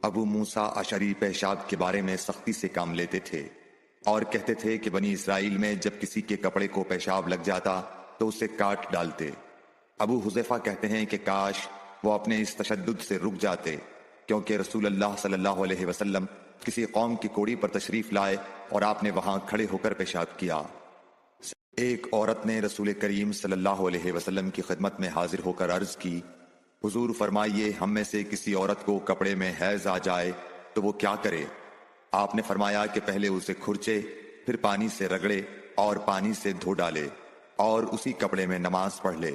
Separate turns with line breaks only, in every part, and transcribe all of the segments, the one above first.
ابو موسیٰ اشعری پیشاب کے بارے میں سختی سے کام لیتے تھے اور کہتے تھے کہ بنی اسرائیل میں جب کسی کے کپڑے کو پیشاب لگ جاتا تو اسے کاٹ ڈالتے۔ ابو حذیفہ کہتے ہیں کہ کاش وہ اپنے اس تشدد سے رک جاتے، کیونکہ رسول اللہ صلی اللہ علیہ وسلم کسی قوم کی کوڑی پر تشریف لائے اور آپ نے وہاں کھڑے ہو کر پیشاب کیا۔ ایک عورت نے رسول کریم صلی اللہ علیہ وسلم کی خدمت میں حاضر ہو کر عرض کی، حضور فرمائیے ہم میں سے کسی عورت کو کپڑے میں حیض آ جائے تو وہ کیا کرے؟ آپ نے فرمایا کہ پہلے اسے کھرچے، پھر پانی سے رگڑے اور پانی سے دھو ڈالے اور اسی کپڑے میں نماز پڑھ لے۔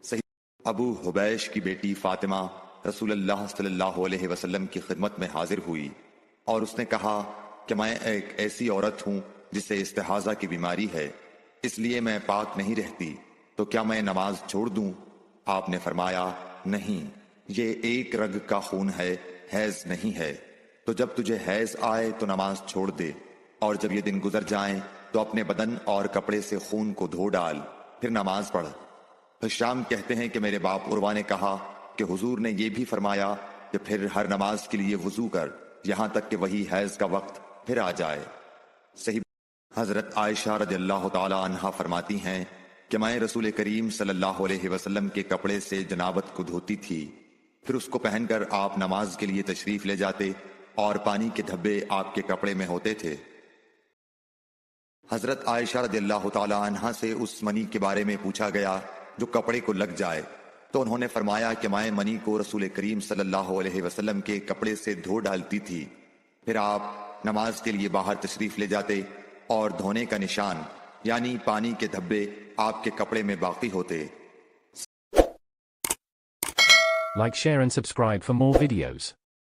صحیح ابو حبیش کی بیٹی فاطمہ رسول اللہ صلی اللہ علیہ وسلم کی خدمت میں حاضر ہوئی اور اس نے کہا کہ میں ایک ایسی عورت ہوں جسے استحاضہ کی بیماری ہے، اس لیے میں پاک نہیں رہتی، تو کیا میں نماز چھوڑ دوں؟ آپ نے فرمایا نہیں، یہ ایک رگ کا خون ہے، حیض نہیں ہے، تو جب تجھے حیض آئے تو نماز چھوڑ دے، اور جب یہ دن گزر جائیں تو اپنے بدن اور کپڑے سے خون کو دھو ڈال، پھر نماز پڑھ۔ ہشام کہتے ہیں کہ میرے باپ عروہ نے کہا کہ حضور نے یہ بھی فرمایا کہ پھر ہر نماز کے لیے وضو کر یہاں تک کہ وہی حیض کا وقت پھر آ جائے۔ صحیح حضرت عائشہ رضی اللہ تعالی عنہا فرماتی ہیں کہ میں رسول کریم صلی اللہ علیہ وسلم کے کپڑے سے جنابت کو دھوتی تھی، پھر اس کو پہن کر آپ نماز کے لیے تشریف لے جاتے اور پانی کے دھبے آپ کے کپڑے میں ہوتے تھے۔ حضرت عائشہ رضی اللہ تعالی عنہا سے اس منی کے بارے میں پوچھا گیا جو کپڑے کو لگ جائے، تو انہوں نے فرمایا کہ میں منی کو رسول کریم صلی اللہ علیہ وسلم کے کپڑے سے دھو ڈالتی تھی، پھر آپ نماز کے لیے باہر تشریف لے جاتے اور دھونے کا نشان یعنی پانی کے دھبے آپ کے کپڑے میں باقی ہوتے۔
Like, share and subscribe for more videos.